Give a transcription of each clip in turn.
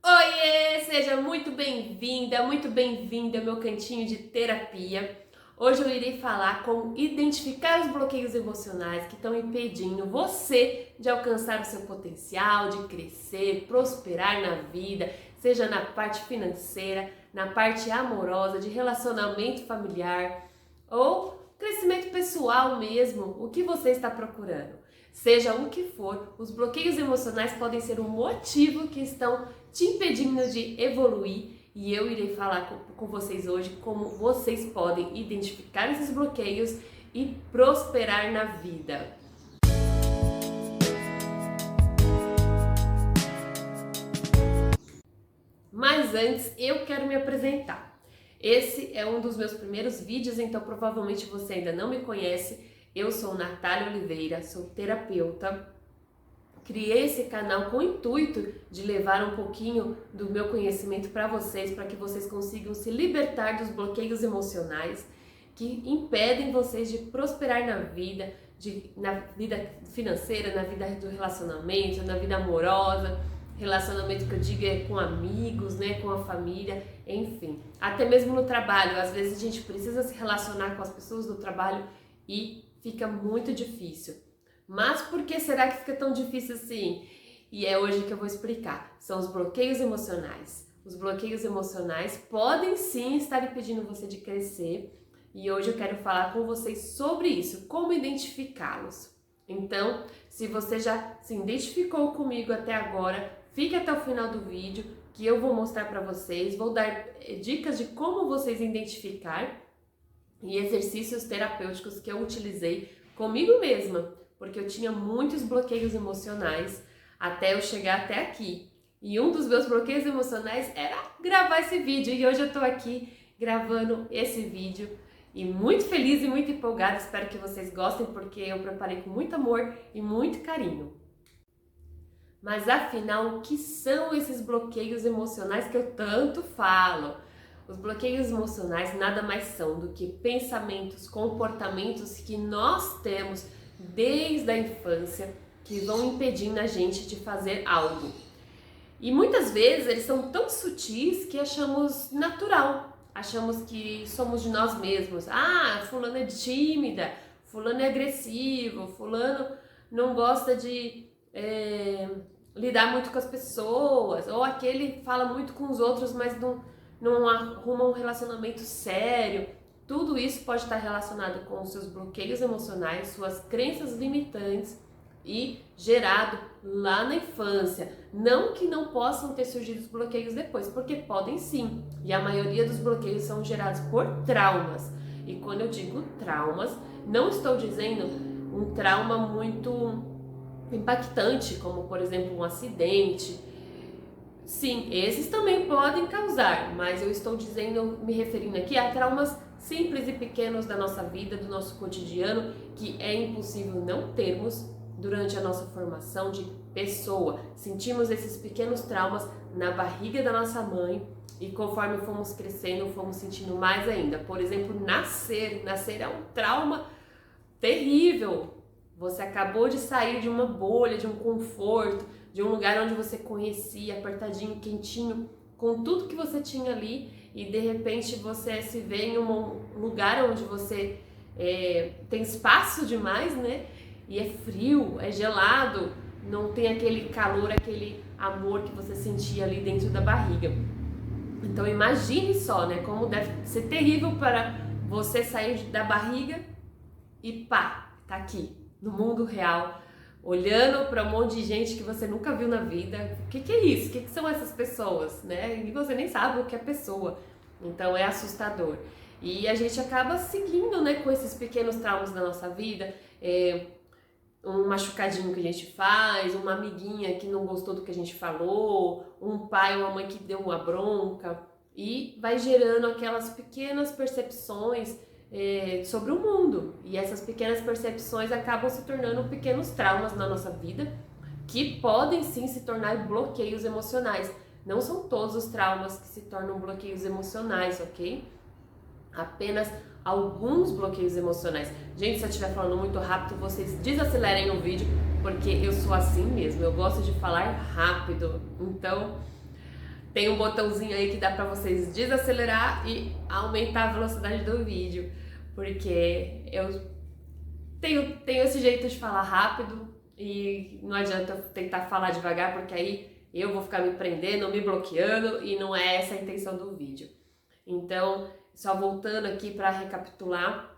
Oiê, seja muito bem-vinda ao meu cantinho de terapia. Hoje eu irei falar como identificar os bloqueios emocionais que estão impedindo você de alcançar o seu potencial, de crescer, prosperar na vida, seja na parte financeira, na parte amorosa, de relacionamento familiar ou crescimento pessoal mesmo, o que você está procurando. Seja o que for, os bloqueios emocionais podem ser um motivo que estão te impedindo de evoluir e eu irei falar com vocês hoje como vocês podem identificar esses bloqueios e prosperar na vida. Mas antes, eu quero me apresentar. Esse é um dos meus primeiros vídeos, então provavelmente você ainda não me conhece. Eu sou Natália Oliveira, sou terapeuta. Criei esse canal com o intuito de levar um pouquinho do meu conhecimento para vocês, para que vocês consigam se libertar dos bloqueios emocionais que impedem vocês de prosperar na vida financeira, na vida do relacionamento, na vida amorosa. Relacionamento que eu digo é com amigos, né, com a família, enfim. Até mesmo no trabalho, às vezes a gente precisa se relacionar com as pessoas do trabalho e fica muito difícil. Mas por que será que fica tão difícil assim? E é hoje que eu vou explicar. São os bloqueios emocionais. Os bloqueios emocionais podem sim estar impedindo você de crescer e hoje eu quero falar com vocês sobre isso, como identificá-los. Então, se você já se identificou comigo até agora, fique até o final do vídeo que eu vou mostrar para vocês, vou dar dicas de como vocês identificar e exercícios terapêuticos que eu utilizei comigo mesma, porque eu tinha muitos bloqueios emocionais até eu chegar até aqui. E um dos meus bloqueios emocionais era gravar esse vídeo e hoje eu tô aqui gravando esse vídeo e muito feliz e muito empolgada, espero que vocês gostem porque eu preparei com muito amor e muito carinho. Mas afinal, o que são esses bloqueios emocionais que eu tanto falo? Os bloqueios emocionais nada mais são do que pensamentos, comportamentos que nós temos desde a infância que vão impedindo a gente de fazer algo. E muitas vezes eles são tão sutis que achamos natural, achamos que somos de nós mesmos. Ah, fulano é tímida, fulano é agressivo, fulano não gosta de lidar muito com as pessoas, ou aquele fala muito com os outros, mas não arruma um relacionamento sério. Tudo isso pode estar relacionado com os seus bloqueios emocionais, suas crenças limitantes e gerado lá na infância. Não que não possam ter surgido os bloqueios depois, porque podem sim. E a maioria dos bloqueios são gerados por traumas. E quando eu digo traumas, não estou dizendo um trauma muito impactante, como por exemplo um acidente. Sim, esses também podem causar, mas eu estou dizendo, me referindo aqui a traumas simples e pequenos da nossa vida, do nosso cotidiano, que é impossível não termos durante a nossa formação de pessoa. Sentimos esses pequenos traumas na barriga da nossa mãe e conforme fomos crescendo, fomos sentindo mais ainda. Por exemplo, nascer é um trauma terrível. Você acabou de sair de uma bolha, de um conforto, de um lugar onde você conhecia, apertadinho, quentinho, com tudo que você tinha ali e de repente você se vê em um lugar onde você tem espaço demais, né? E é frio, é gelado, não tem aquele calor, aquele amor que você sentia ali dentro da barriga. Então imagine só, né? Como deve ser terrível para você sair da barriga e pá, tá aqui, no mundo real, olhando para um monte de gente que você nunca viu na vida. O que é isso? O que são essas pessoas, né? E você nem sabe o que é pessoa. Então é assustador. E a gente acaba seguindo, né, com esses pequenos traumas da nossa vida. Um machucadinho que a gente faz, uma amiguinha que não gostou do que a gente falou, um pai ou uma mãe que deu uma bronca. E vai gerando aquelas pequenas percepções sobre o mundo, e essas pequenas percepções acabam se tornando pequenos traumas na nossa vida que podem sim se tornar bloqueios emocionais. Não são todos os traumas que se tornam bloqueios emocionais, ok? Apenas alguns bloqueios emocionais. Gente, se eu estiver falando muito rápido, vocês desacelerem o vídeo, porque eu sou assim mesmo, eu gosto de falar rápido. Então, Tem um botãozinho aí que dá pra vocês desacelerar e aumentar a velocidade do vídeo, porque eu tenho esse jeito de falar rápido e não adianta eu tentar falar devagar, porque aí eu vou ficar me prendendo, me bloqueando e não é essa a intenção do vídeo. Então, só voltando aqui para recapitular,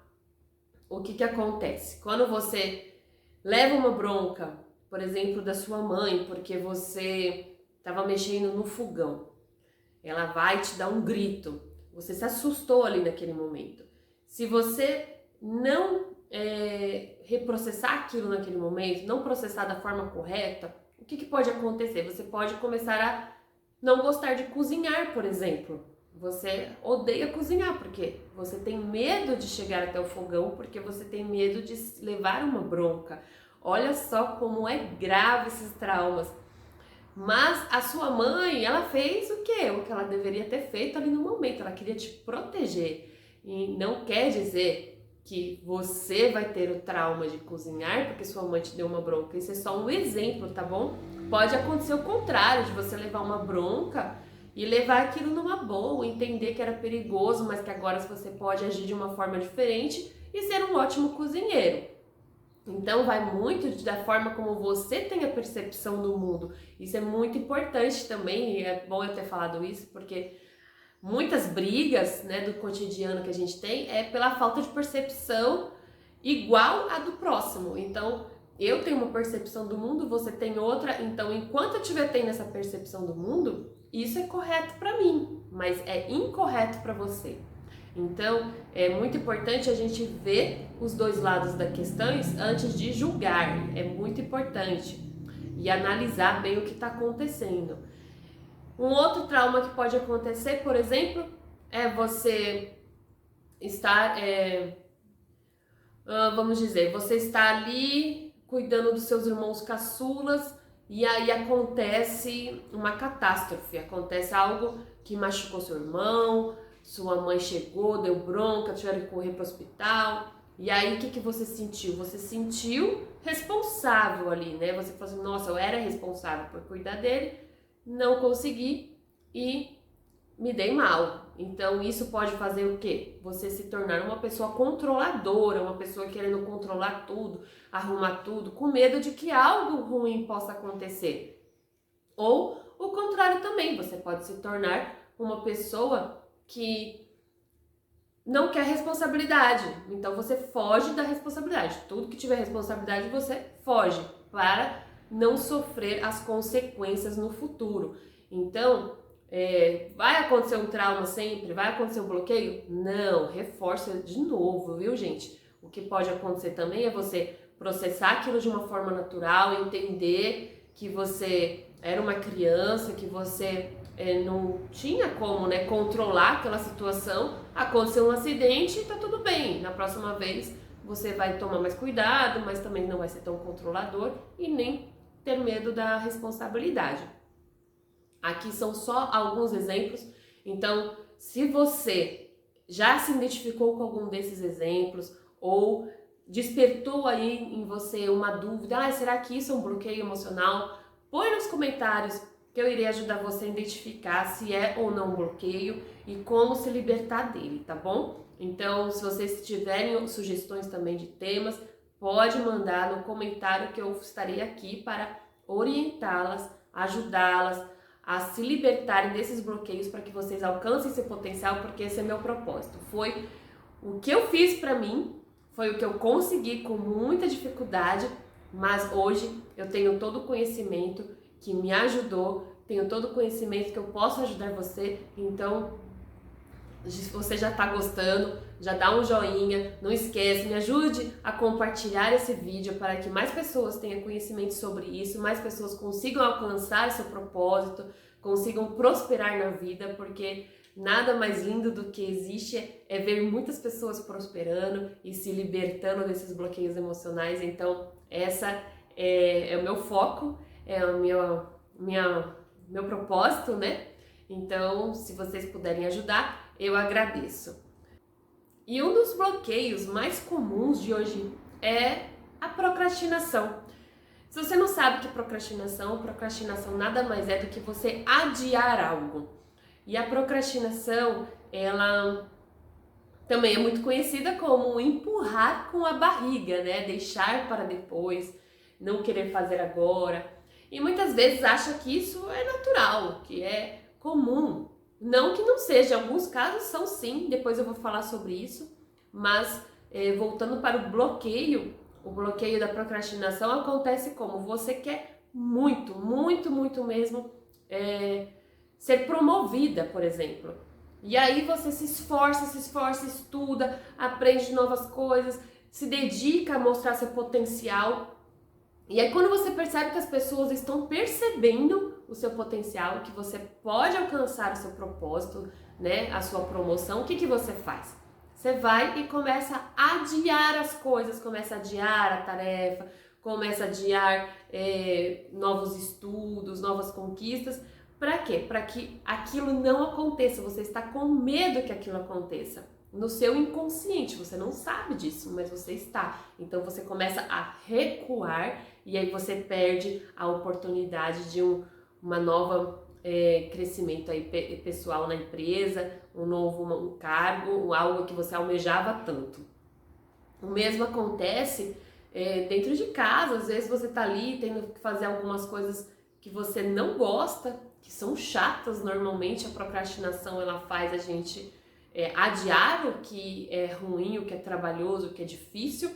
o que acontece? Quando você leva uma bronca, por exemplo, da sua mãe, porque você estava mexendo no fogão, ela vai te dar um grito, você se assustou ali naquele momento. Se você não reprocessar aquilo naquele momento, não processar da forma correta, o que pode acontecer? Você pode começar a não gostar de cozinhar, por exemplo. Você odeia cozinhar porque você tem medo de chegar até o fogão, porque você tem medo de levar uma bronca. Olha só como é grave esses traumas. Mas a sua mãe, ela fez o quê? O que ela deveria ter feito ali no momento. Ela queria te proteger. E não quer dizer que você vai ter o trauma de cozinhar porque sua mãe te deu uma bronca. Isso é só um exemplo, tá bom? Pode acontecer o contrário, de você levar uma bronca e levar aquilo numa boa, entender que era perigoso, mas que agora você pode agir de uma forma diferente e ser um ótimo cozinheiro. Então vai muito da forma como você tem a percepção do mundo. Isso é muito importante também, e é bom eu ter falado isso, porque muitas brigas, né, do cotidiano que a gente tem é pela falta de percepção igual à do próximo. Então, eu tenho uma percepção do mundo, você tem outra, então enquanto eu estiver tendo essa percepção do mundo, isso é correto para mim, mas é incorreto para você. Então, é muito importante a gente ver os dois lados das questões antes de julgar, é muito importante, e analisar bem o que está acontecendo. Um outro trauma que pode acontecer, por exemplo, é você estar, vamos dizer, você está ali cuidando dos seus irmãos caçulas e aí acontece uma catástrofe, acontece algo que machucou seu irmão, sua mãe chegou, deu bronca, tiveram que correr para o hospital. E aí o que você sentiu? Você sentiu responsável ali, né? Você falou assim, nossa, eu era responsável por cuidar dele, não consegui e me dei mal. Então isso pode fazer o quê? Você se tornar uma pessoa controladora, uma pessoa querendo controlar tudo, arrumar tudo, com medo de que algo ruim possa acontecer. Ou o contrário também, você pode se tornar uma pessoa que não quer responsabilidade. Então você foge da responsabilidade. Tudo que tiver responsabilidade você foge para não sofrer as consequências no futuro. Então, vai acontecer um trauma sempre? Vai acontecer um bloqueio? Não, reforça de novo, viu, gente? O que pode acontecer também é você processar aquilo de uma forma natural, entender que você era uma criança, que você não tinha como, né, controlar aquela situação. Aconteceu um acidente e tá tudo bem. Na próxima vez você vai tomar mais cuidado, mas também não vai ser tão controlador e nem ter medo da responsabilidade. Aqui são só alguns exemplos. Então, se você já se identificou com algum desses exemplos ou despertou aí em você uma dúvida, será que isso é um bloqueio emocional? Põe nos comentários que eu irei ajudar você a identificar se é ou não um bloqueio e como se libertar dele, tá bom? Então, se vocês tiverem sugestões também de temas, pode mandar no comentário que eu estarei aqui para orientá-las, ajudá-las a se libertarem desses bloqueios para que vocês alcancem seu potencial, porque esse é meu propósito. Foi o que eu fiz para mim, foi o que eu consegui com muita dificuldade, mas hoje eu tenho todo o conhecimento que me ajudou, tenho todo o conhecimento que eu posso ajudar você. Então, se você já está gostando, já dá um joinha, não esquece, me ajude a compartilhar esse vídeo para que mais pessoas tenham conhecimento sobre isso, mais pessoas consigam alcançar seu propósito, consigam prosperar na vida, porque nada mais lindo do que existe é ver muitas pessoas prosperando e se libertando desses bloqueios emocionais. Então, essa é o meu foco, é o meu propósito, né? Então, se vocês puderem ajudar, eu agradeço. E um dos bloqueios mais comuns de hoje é a procrastinação. Se você não sabe o que é procrastinação nada mais é do que você adiar algo. E a procrastinação, ela também é muito conhecida como empurrar com a barriga, né? Deixar para depois, não querer fazer agora. E muitas vezes acha que isso é natural, que é comum. Não que não seja, em alguns casos são sim, depois eu vou falar sobre isso. Mas voltando para o bloqueio da procrastinação acontece como você quer muito, muito, muito mesmo ser promovida, por exemplo. E aí você se esforça, estuda, aprende novas coisas, se dedica a mostrar seu potencial. E aí quando você percebe que as pessoas estão percebendo o seu potencial, que você pode alcançar o seu propósito, né, a sua promoção, o que você faz? Você vai e começa a adiar as coisas, começa a adiar a tarefa, começa a adiar novos estudos, novas conquistas. Para quê? Para que aquilo não aconteça. Você está com medo que aquilo aconteça. No seu inconsciente, você não sabe disso, mas você está. Então você começa a recuar e aí você perde a oportunidade de uma nova crescimento aí pessoal na empresa, um novo cargo, algo que você almejava tanto. O mesmo acontece dentro de casa. Às vezes você está ali tendo que fazer algumas coisas que você não gosta, que são chatas. Normalmente a procrastinação ela faz a gente adiar o que é ruim, o que é trabalhoso, o que é difícil.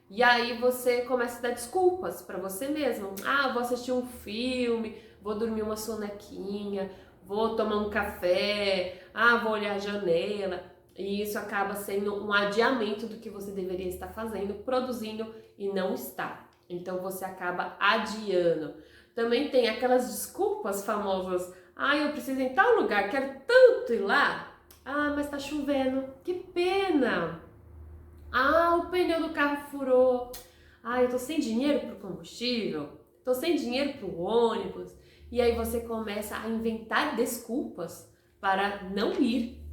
E aí você começa a dar desculpas para você mesmo. Ah, vou assistir um filme, vou dormir uma sonequinha, vou tomar um café, vou olhar a janela. E isso acaba sendo um adiamento do que você deveria estar fazendo, produzindo e não está. Então você acaba adiando. Também tem aquelas desculpas famosas. Eu preciso ir em tal lugar, quero tanto ir lá. Mas tá chovendo, que pena. O pneu do carro furou. Eu tô sem dinheiro pro combustível, tô sem dinheiro pro ônibus. E aí você começa a inventar desculpas para não ir.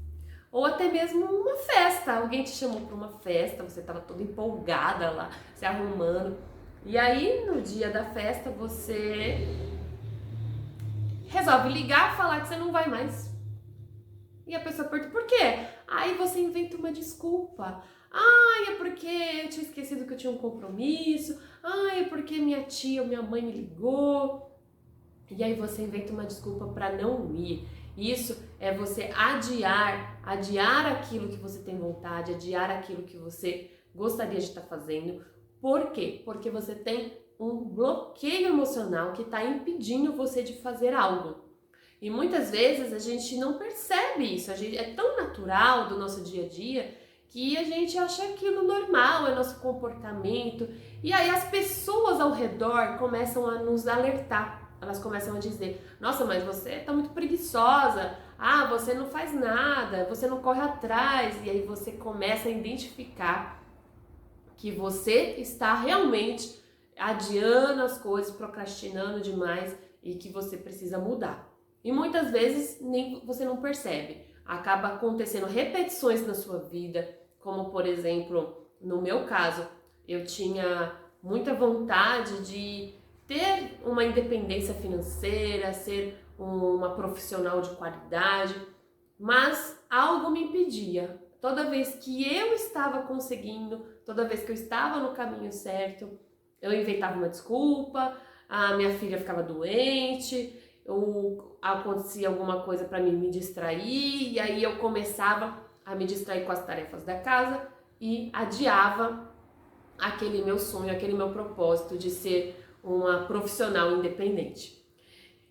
Ou até mesmo uma festa, alguém te chamou para uma festa, você estava toda empolgada lá, se arrumando. E aí no dia da festa você resolve ligar, falar que você não vai mais. E a pessoa pergunta, por quê? Aí você inventa uma desculpa. É porque eu tinha esquecido que eu tinha um compromisso. É porque minha tia ou minha mãe me ligou. E aí você inventa uma desculpa para não ir. Isso é você adiar aquilo que você tem vontade, adiar aquilo que você gostaria de estar fazendo. Por quê? Porque você tem um bloqueio emocional que está impedindo você de fazer algo. E muitas vezes a gente não percebe isso, é tão natural do nosso dia a dia que a gente acha aquilo normal, é nosso comportamento. E aí as pessoas ao redor começam a nos alertar. Elas começam a dizer, nossa, mas você tá muito preguiçosa, você não faz nada, você não corre atrás. E aí você começa a identificar que você está realmente adiando as coisas, procrastinando demais e que você precisa mudar. E muitas vezes nem você não percebe. Acaba acontecendo repetições na sua vida, como por exemplo, no meu caso, eu tinha muita vontade de ter uma independência financeira, ser uma profissional de qualidade, mas algo me impedia. Toda vez que eu estava conseguindo, toda vez que eu estava no caminho certo, eu inventava uma desculpa, a minha filha ficava doente, ou acontecia alguma coisa para mim me distrair, e aí eu começava a me distrair com as tarefas da casa e adiava aquele meu sonho, aquele meu propósito de ser uma profissional independente.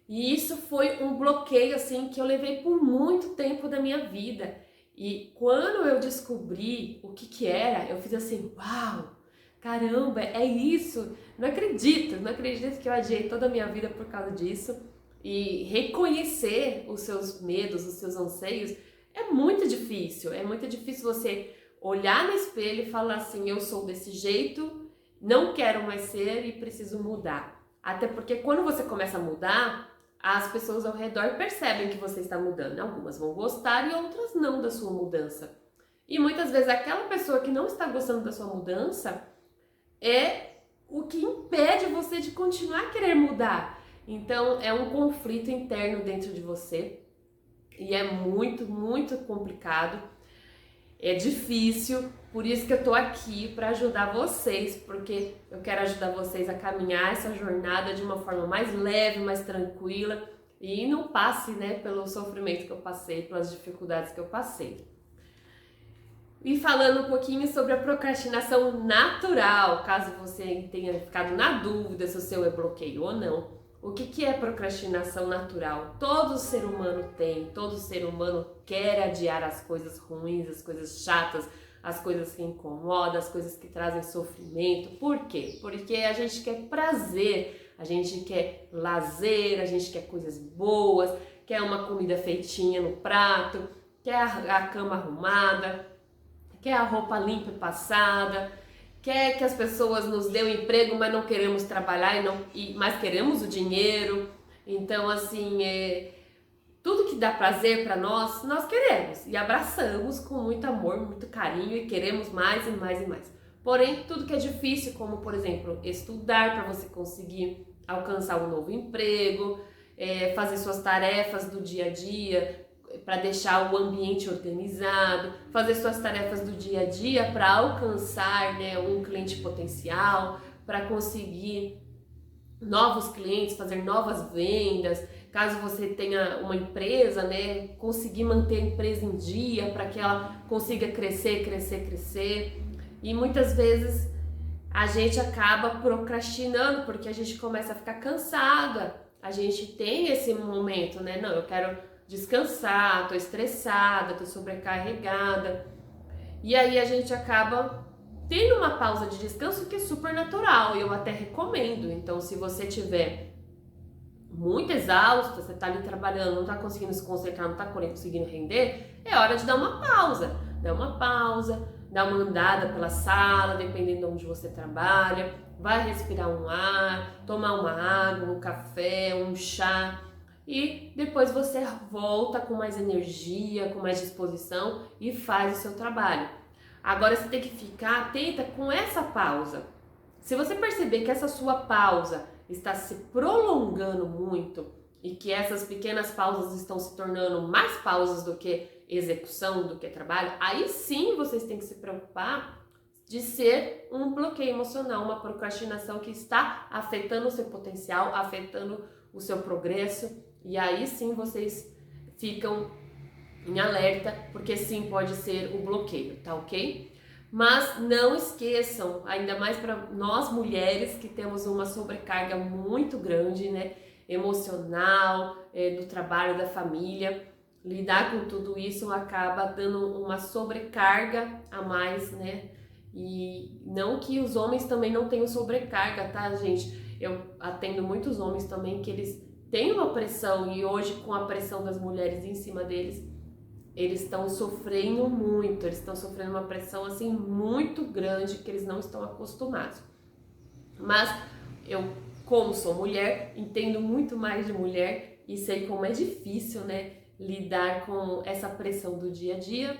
E isso foi um bloqueio assim que eu levei por muito tempo da minha vida. E quando eu descobri o que era, eu fiz assim, uau, caramba, é isso. Não acredito que eu adiei toda a minha vida por causa disso. E reconhecer os seus medos, os seus anseios, é muito difícil. É muito difícil você olhar no espelho e falar assim, eu sou desse jeito, não quero mais ser e preciso mudar. Até porque quando você começa a mudar, as pessoas ao redor percebem que você está mudando. Algumas vão gostar e outras não da sua mudança. E muitas vezes aquela pessoa que não está gostando da sua mudança é o que impede você de continuar a querer mudar. Então é um conflito interno dentro de você e é muito, muito complicado, é difícil, por isso que eu tô aqui para ajudar vocês, porque eu quero ajudar vocês a caminhar essa jornada de uma forma mais leve, mais tranquila e não passe, né, pelo sofrimento que eu passei, pelas dificuldades que eu passei. E falando um pouquinho sobre a procrastinação natural, caso você tenha ficado na dúvida se o seu é bloqueio ou não. O que é procrastinação natural? Todo ser humano tem, todo ser humano quer adiar as coisas ruins, as coisas chatas, as coisas que incomodam, as coisas que trazem sofrimento. Por quê? Porque a gente quer prazer, a gente quer lazer, a gente quer coisas boas, quer uma comida feitinha no prato, quer a cama arrumada, quer a roupa limpa e passada, quer que as pessoas nos dêem um emprego, mas não queremos trabalhar, mas queremos o dinheiro. Então, assim, tudo que dá prazer para nós, nós queremos e abraçamos com muito amor, muito carinho e queremos mais e mais e mais. Porém, tudo que é difícil, como, por exemplo, estudar para você conseguir alcançar um novo emprego, fazer suas tarefas do dia a dia, para deixar o ambiente organizado, fazer suas tarefas do dia a dia para alcançar, né, um cliente potencial, para conseguir novos clientes, fazer novas vendas. Caso você tenha uma empresa, né, conseguir manter a empresa em dia para que ela consiga crescer, crescer, crescer. E muitas vezes a gente acaba procrastinando porque a gente começa a ficar cansada. A gente tem esse momento, né? Não, eu quero descansar, tô estressada, tô sobrecarregada. E aí a gente acaba tendo uma pausa de descanso que é super natural e eu até recomendo. Então, se você tiver muito exausta, você tá ali trabalhando, não tá conseguindo se concentrar, não tá conseguindo render, é hora de dar uma pausa. Dá uma andada pela sala, dependendo de onde você trabalha, vai respirar um ar, tomar uma água, um café, um chá. E depois você volta com mais energia, com mais disposição e faz o seu trabalho. Agora você tem que ficar atenta com essa pausa. Se você perceber que essa sua pausa está se prolongando muito e que essas pequenas pausas estão se tornando mais pausas do que execução, do que trabalho, aí sim vocês têm que se preocupar de ser um bloqueio emocional, uma procrastinação que está afetando o seu potencial, afetando o seu progresso. E aí sim vocês ficam em alerta, porque sim pode ser o bloqueio, tá ok? Mas não esqueçam, ainda mais para nós mulheres que temos uma sobrecarga muito grande, né? Emocional, do trabalho, da família, lidar com tudo isso acaba dando uma sobrecarga a mais, né? E não que os homens também não tenham sobrecarga, tá, gente? Eu atendo muitos homens também que eles têm uma pressão e hoje com a pressão das mulheres em cima deles, eles estão sofrendo muito, eles estão sofrendo uma pressão assim muito grande que eles não estão acostumados. Mas eu, como sou mulher, entendo muito mais de mulher e sei como é difícil, né, lidar com essa pressão do dia a dia,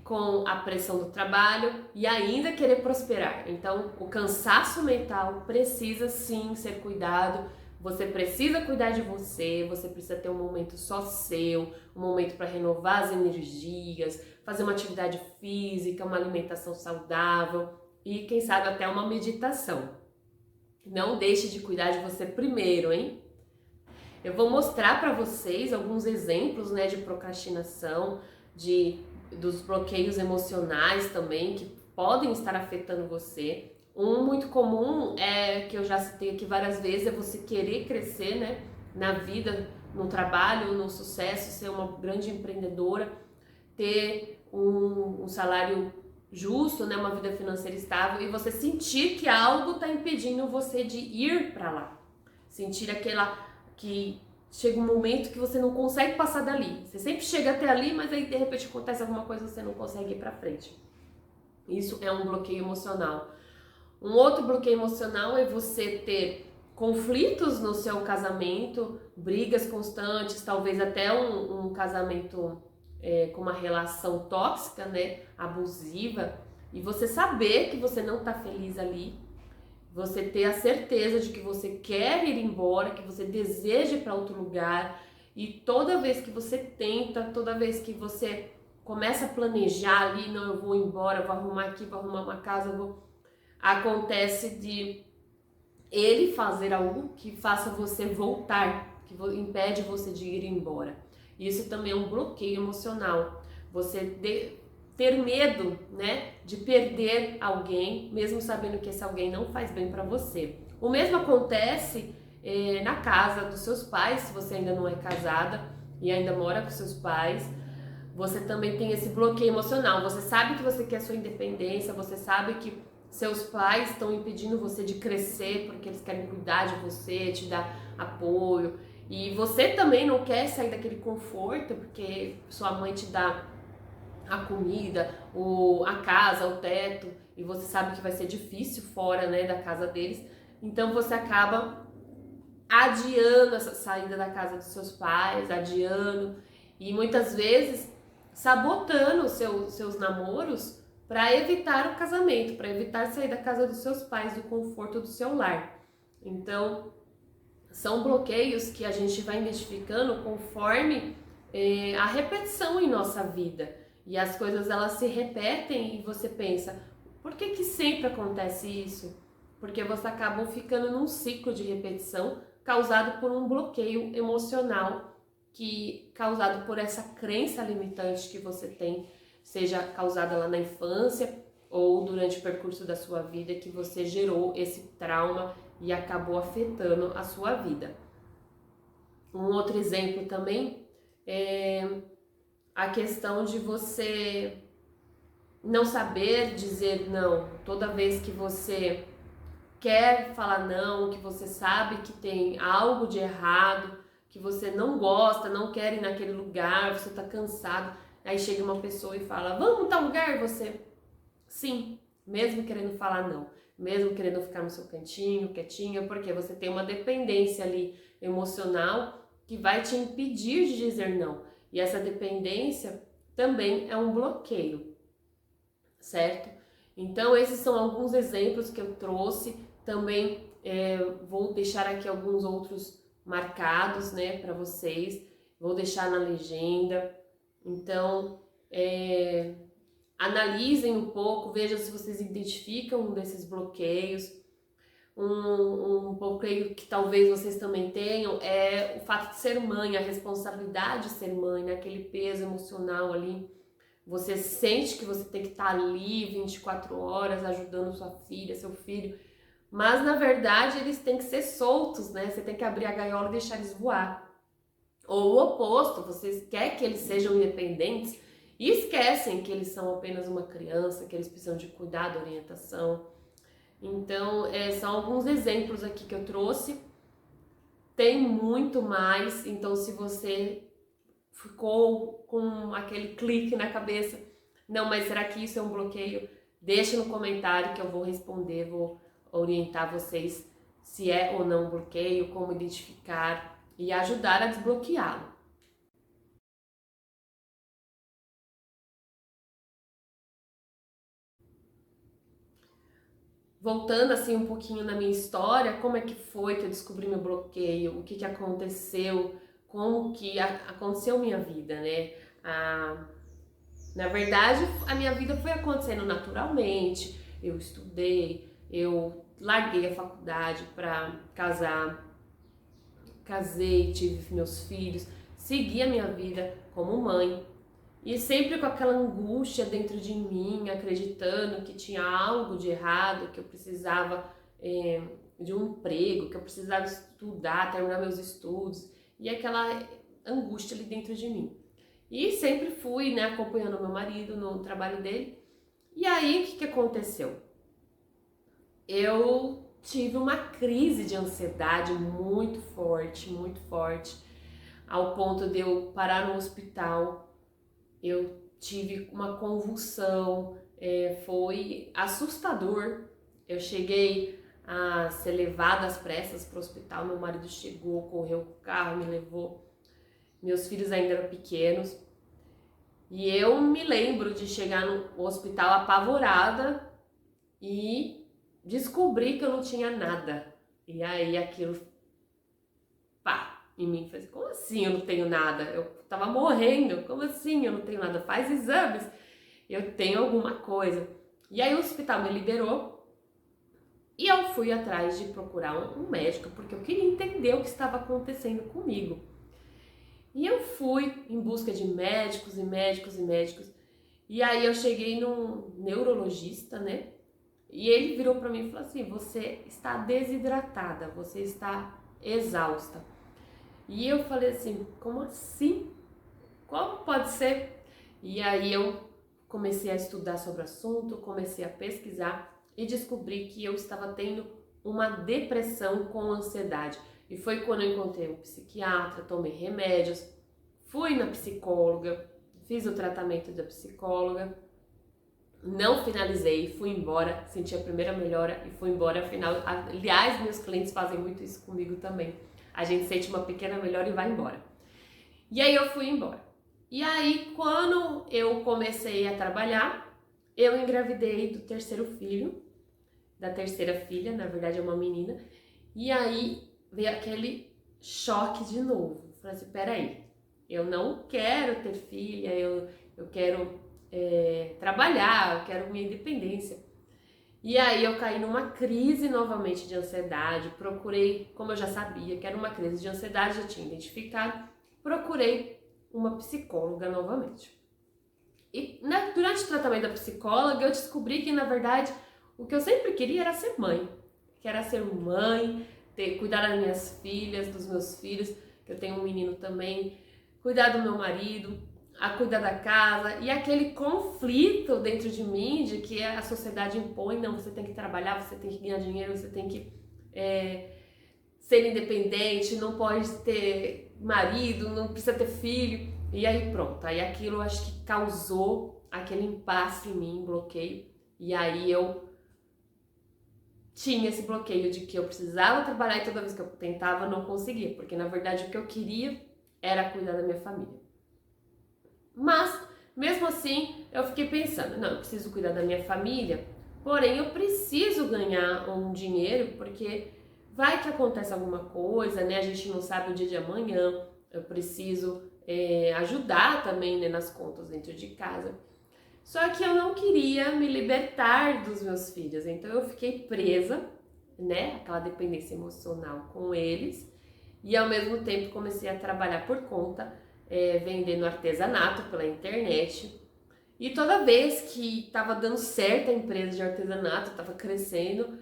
com a pressão do trabalho e ainda querer prosperar. Então, o cansaço mental precisa sim ser cuidado. Você precisa cuidar de você, você precisa ter um momento só seu, um momento para renovar as energias, fazer uma atividade física, uma alimentação saudável e, quem sabe, até uma meditação. Não deixe de cuidar de você primeiro, hein? Eu vou mostrar para vocês alguns exemplos, né, de procrastinação, dos bloqueios emocionais também, que podem estar afetando você. Um muito comum que eu já citei aqui várias vezes, é você querer crescer, né, na vida, no trabalho, no sucesso, ser uma grande empreendedora, ter um salário justo, né, uma vida financeira estável e você sentir que algo está impedindo você de ir para lá. Sentir que chega um momento que você não consegue passar dali. Você sempre chega até ali, mas aí de repente acontece alguma coisa e você não consegue ir para frente. Isso é um bloqueio emocional. Um outro bloqueio emocional é você ter conflitos no seu casamento, brigas constantes, talvez até um casamento com uma relação tóxica, né, abusiva, e você saber que você não está feliz ali, você ter a certeza de que você quer ir embora, que você deseja ir para outro lugar, e toda vez que você tenta, toda vez que você começa a planejar ali, não, eu vou embora, vou arrumar aqui, vou arrumar uma casa, acontece de ele fazer algo que faça você voltar, que impede você de ir embora. Isso também é um bloqueio emocional. Você ter medo, né, de perder alguém, mesmo sabendo que esse alguém não faz bem para você. O mesmo acontece na casa dos seus pais, se você ainda não é casada e ainda mora com seus pais. Você também tem esse bloqueio emocional. Você sabe que você quer sua independência, você sabe que seus pais estão impedindo você de crescer porque eles querem cuidar de você, te dar apoio. E você também não quer sair daquele conforto porque sua mãe te dá a comida, a casa, o teto, e você sabe que vai ser difícil fora, né, da casa deles. Então você acaba adiando essa saída da casa dos seus pais, adiando, e muitas vezes sabotando os seus namoros para evitar o casamento, para evitar sair da casa dos seus pais, do conforto do seu lar. Então, são bloqueios que a gente vai identificando conforme a repetição em nossa vida. E as coisas elas se repetem e você pensa, por que que sempre acontece isso? Porque você acaba ficando num ciclo de repetição causado por um bloqueio emocional, causado por essa crença limitante que você tem, seja causada lá na infância ou durante o percurso da sua vida, que você gerou esse trauma e acabou afetando a sua vida. Um outro exemplo também é a questão de você não saber dizer não. Toda vez que você quer falar não, que você sabe que tem algo de errado, que você não gosta, não quer ir naquele lugar, você tá cansado, aí chega uma pessoa e fala, vamos tal lugar, você, sim, mesmo querendo falar não, mesmo querendo ficar no seu cantinho, quietinha, porque você tem uma dependência ali emocional que vai te impedir de dizer não, e essa dependência também é um bloqueio, certo? Então esses são alguns exemplos que eu trouxe. Também vou deixar aqui alguns outros marcados, né, para vocês. Vou deixar na legenda. Então, analisem um pouco, vejam se vocês identificam um desses bloqueios. Um bloqueio que talvez vocês também tenham é o fato de ser mãe, a responsabilidade de ser mãe, né, aquele peso emocional ali. Você sente que você tem que estar ali 24 horas ajudando sua filha, seu filho, mas na verdade eles têm que ser soltos, né? Você tem que abrir a gaiola e deixar eles voar. Ou o oposto, você quer que eles sejam independentes e esquecem que eles são apenas uma criança, que eles precisam de cuidado, orientação. Então, são alguns exemplos aqui que eu trouxe. Tem muito mais, então se você ficou com aquele clique na cabeça, não, mas será que isso é um bloqueio? Deixa no comentário que eu vou responder, vou orientar vocês se é ou não um bloqueio, como identificar e ajudar a desbloqueá-lo. Voltando assim um pouquinho na minha história, como é que foi que eu descobri meu bloqueio, o que que aconteceu, como que aconteceu minha vida, né? Na verdade, a minha vida foi acontecendo naturalmente. Eu estudei, eu larguei a faculdade para casar, casei, tive meus filhos, segui a minha vida como mãe e sempre com aquela angústia dentro de mim, acreditando que tinha algo de errado, que eu precisava de um emprego, que eu precisava estudar, terminar meus estudos e aquela angústia ali dentro de mim. E sempre fui, né, acompanhando meu marido no trabalho dele. E aí, o que aconteceu? Eu tive uma crise de ansiedade muito forte, ao ponto de eu parar no hospital. Eu tive uma convulsão, foi assustador. Eu cheguei a ser levada às pressas para o hospital. Meu marido chegou, correu com o carro, me levou. Meus filhos ainda eram pequenos. E eu me lembro de chegar no hospital apavorada e descobri que eu não tinha nada. E aí aquilo, pá, em mim fez, como assim eu não tenho nada? Eu tava morrendo, como assim eu não tenho nada? Faz exames, eu tenho alguma coisa. E aí o hospital me liberou e eu fui atrás de procurar um médico, porque eu queria entender o que estava acontecendo comigo. E eu fui em busca de médicos e médicos e médicos. E aí eu cheguei num neurologista, né? E ele virou para mim e falou assim: você está desidratada, você está exausta. E eu falei assim: como assim? Como pode ser? E aí eu comecei a estudar sobre o assunto, comecei a pesquisar e descobri que eu estava tendo uma depressão com ansiedade. E foi quando eu encontrei um psiquiatra, tomei remédios, fui na psicóloga, fiz o tratamento da psicóloga, não finalizei, fui embora, senti a primeira melhora e fui embora. Afinal, aliás, meus clientes fazem muito isso comigo também. A gente sente uma pequena melhora e vai embora. E aí eu fui embora. E aí, quando eu comecei a trabalhar, eu engravidei do terceiro filho, da terceira filha, na verdade é uma menina. E aí veio aquele choque de novo. Falei assim, peraí, eu não quero ter filha, eu quero trabalhar, eu quero minha independência. E aí eu caí numa crise novamente de ansiedade, procurei, como eu já sabia que era uma crise de ansiedade, já tinha identificado, procurei uma psicóloga novamente. E durante o tratamento da psicóloga eu descobri que na verdade o que eu sempre queria era ser mãe, que era ser mãe, cuidar das minhas filhas, dos meus filhos, que eu tenho um menino também, cuidar do meu marido, a cuidar da casa, e aquele conflito dentro de mim de que a sociedade impõe, não, você tem que trabalhar, você tem que ganhar dinheiro, você tem que ser independente, não pode ter marido, não precisa ter filho, e aí pronto, aí aquilo acho que causou aquele impasse em mim, bloqueio, e aí eu tinha esse bloqueio de que eu precisava trabalhar e toda vez que eu tentava não conseguia, porque na verdade o que eu queria era cuidar da minha família. Mas, mesmo assim, eu fiquei pensando, não, eu preciso cuidar da minha família, porém eu preciso ganhar um dinheiro, porque vai que acontece alguma coisa, né? A gente não sabe o dia de amanhã, eu preciso ajudar também, né, nas contas dentro de casa. Só que eu não queria me libertar dos meus filhos, então eu fiquei presa, né, aquela dependência emocional com eles, e ao mesmo tempo comecei a trabalhar por conta, vendendo artesanato pela internet. E toda vez que estava dando certo a empresa de artesanato, estava crescendo,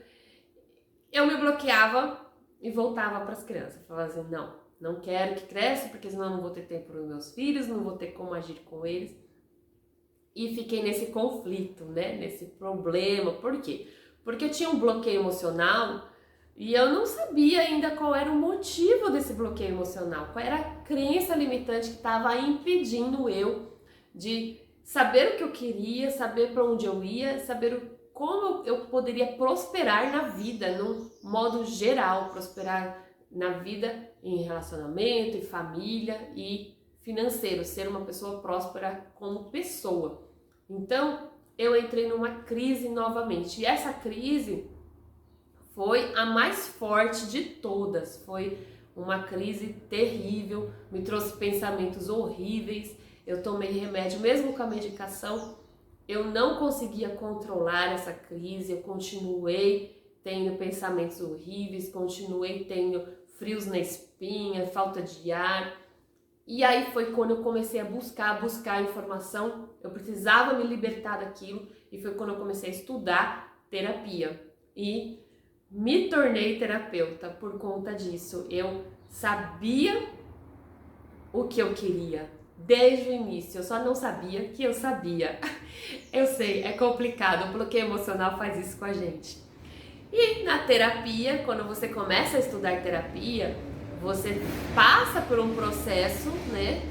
eu me bloqueava e voltava para as crianças. Falava assim, não quero que cresça, porque senão eu não vou ter tempo para os meus filhos, não vou ter como agir com eles. E fiquei nesse conflito, né? Nesse problema. Por quê? Porque eu tinha um bloqueio emocional e eu não sabia ainda qual era o motivo desse bloqueio emocional, qual era a crença limitante que estava impedindo eu de saber o que eu queria, saber para onde eu ia, saber como eu poderia prosperar na vida, num modo geral, prosperar na vida em relacionamento, em família e financeiro, ser uma pessoa próspera como pessoa. Então, eu entrei numa crise novamente. E essa crise foi a mais forte de todas. Foi uma crise terrível, me trouxe pensamentos horríveis. Eu tomei remédio, mesmo com a medicação, eu não conseguia controlar essa crise. Eu continuei tendo pensamentos horríveis, continuei tendo frios na espinha, falta de ar. E aí foi quando eu comecei a buscar informação, eu precisava me libertar daquilo, e foi quando eu comecei a estudar terapia e me tornei terapeuta por conta disso. Eu sabia o que eu queria desde o início, eu só não sabia que eu sabia. Eu sei, é complicado, o bloqueio emocional faz isso com a gente. E na terapia, quando você começa a estudar terapia, você passa por um processo, né,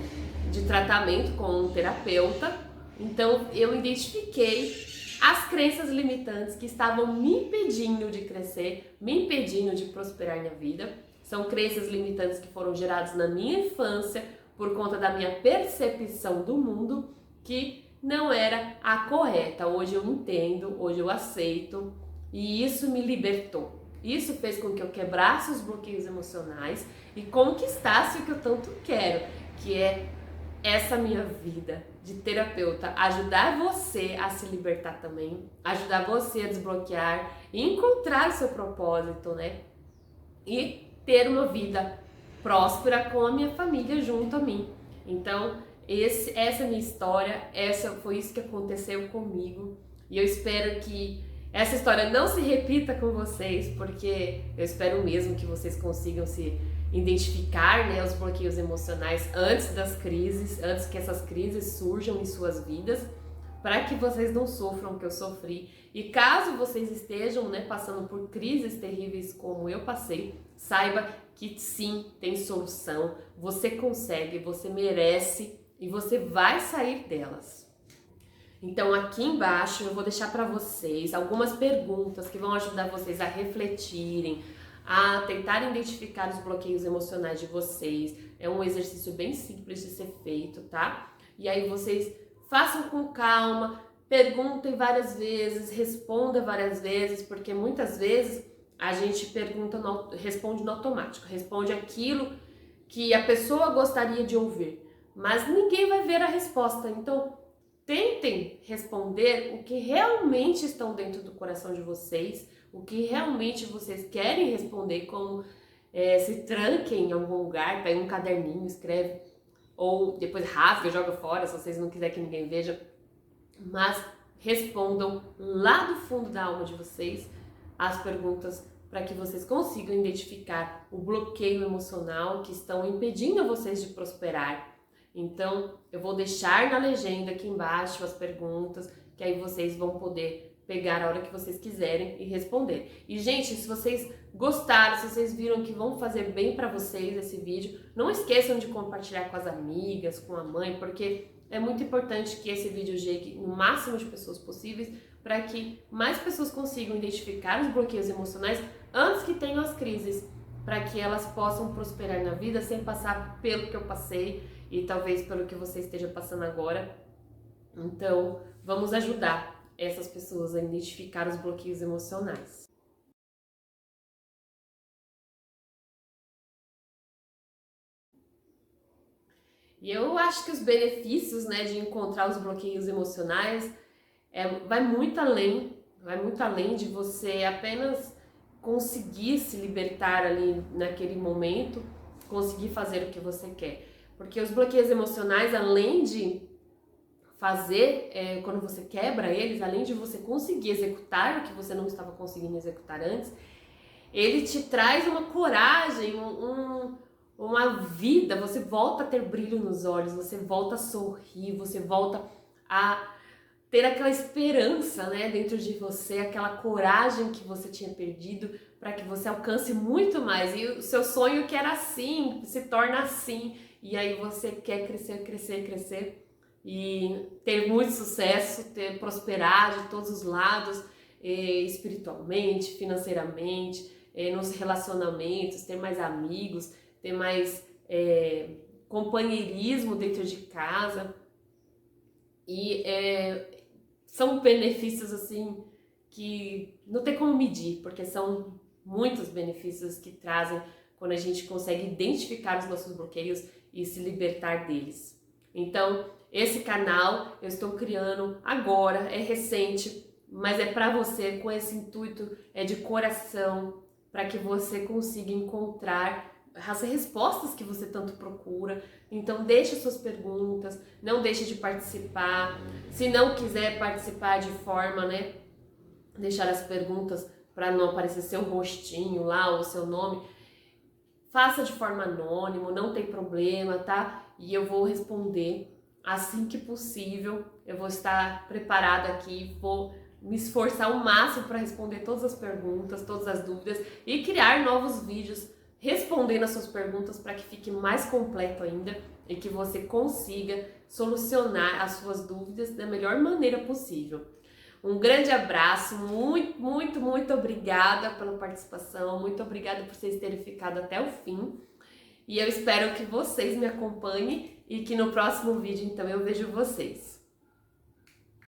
de tratamento com um terapeuta. Então eu identifiquei as crenças limitantes que estavam me impedindo de crescer, me impedindo de prosperar na vida. São crenças limitantes que foram geradas na minha infância por conta da minha percepção do mundo, que não era a correta. Hoje eu entendo, hoje eu aceito. e isso me libertou. Isso fez com que eu quebrasse os bloqueios emocionais e conquistasse o que eu tanto quero, que é essa minha vida de terapeuta, ajudar você a se libertar também, ajudar você a desbloquear e encontrar o seu propósito, né? E ter uma vida próspera com a minha família junto a mim. Então, essa é a minha história, foi isso que aconteceu comigo e eu espero que essa história não se repita com vocês, porque eu espero mesmo que vocês consigam se identificar, né, os bloqueios emocionais antes das crises, antes que essas crises surjam em suas vidas, para que vocês não sofram o que eu sofri. E caso vocês estejam, né, passando por crises terríveis como eu passei, saiba que sim, tem solução, você consegue, você merece e você vai sair delas. Então aqui embaixo eu vou deixar para vocês algumas perguntas que vão ajudar vocês a refletirem, a tentar identificar os bloqueios emocionais de vocês. É um exercício bem simples de ser feito, tá? E aí vocês façam com calma, perguntem várias vezes, respondam várias vezes, porque muitas vezes a gente responde no automático, responde aquilo que a pessoa gostaria de ouvir, mas ninguém vai ver a resposta. Então tentem responder o que realmente estão dentro do coração de vocês, o que realmente vocês querem responder, como se tranquem em algum lugar, pega um caderninho, escreve, ou depois rasga, joga fora, se vocês não quiserem que ninguém veja, mas respondam lá do fundo da alma de vocês as perguntas para que vocês consigam identificar o bloqueio emocional que estão impedindo vocês de prosperar. Então, eu vou deixar na legenda aqui embaixo as perguntas, que aí vocês vão poder pegar a hora que vocês quiserem e responder. E, gente, se vocês gostaram, se vocês viram que vão fazer bem para vocês esse vídeo, não esqueçam de compartilhar com as amigas, com a mãe, porque é muito importante que esse vídeo chegue no máximo de pessoas possíveis para que mais pessoas consigam identificar os bloqueios emocionais antes que tenham as crises, para que elas possam prosperar na vida sem passar pelo que eu passei e talvez pelo que você esteja passando agora. Então, vamos ajudar essas pessoas a identificar os bloqueios emocionais. E eu acho que os benefícios, né, de encontrar os bloqueios emocionais vai muito além de você apenas conseguir se libertar ali naquele momento, conseguir fazer o que você quer. Porque os bloqueios emocionais, além de fazer, quando você quebra eles, além de você conseguir executar o que você não estava conseguindo executar antes, ele te traz uma coragem, uma vida, você volta a ter brilho nos olhos, você volta a sorrir, você volta a ter aquela esperança, né, dentro de você, aquela coragem que você tinha perdido para que você alcance muito mais. E o seu sonho que era assim, se torna assim. E aí você quer crescer, crescer, crescer e ter muito sucesso, prosperar de todos os lados, espiritualmente, financeiramente, nos relacionamentos, ter mais amigos, ter mais companheirismo dentro de casa. E são benefícios assim que não tem como medir, porque são muitos benefícios que trazem quando a gente consegue identificar os nossos bloqueios e se libertar deles. Então, esse canal eu estou criando agora, é recente, mas é para você, com esse intuito de coração, para que você consiga encontrar as respostas que você tanto procura. Então deixe suas perguntas, não deixe de participar. Se não quiser participar de forma, né, deixar as perguntas para não aparecer seu rostinho lá ou seu nome, faça de forma anônima, não tem problema, tá? E eu vou responder assim que possível. Eu vou estar preparada aqui, vou me esforçar ao máximo para responder todas as perguntas, todas as dúvidas e criar novos vídeos respondendo as suas perguntas para que fique mais completo ainda e que você consiga solucionar as suas dúvidas da melhor maneira possível. Um grande abraço, muito obrigada pela participação, muito obrigada por vocês terem ficado até o fim. E eu espero que vocês me acompanhem e que no próximo vídeo então eu vejo vocês.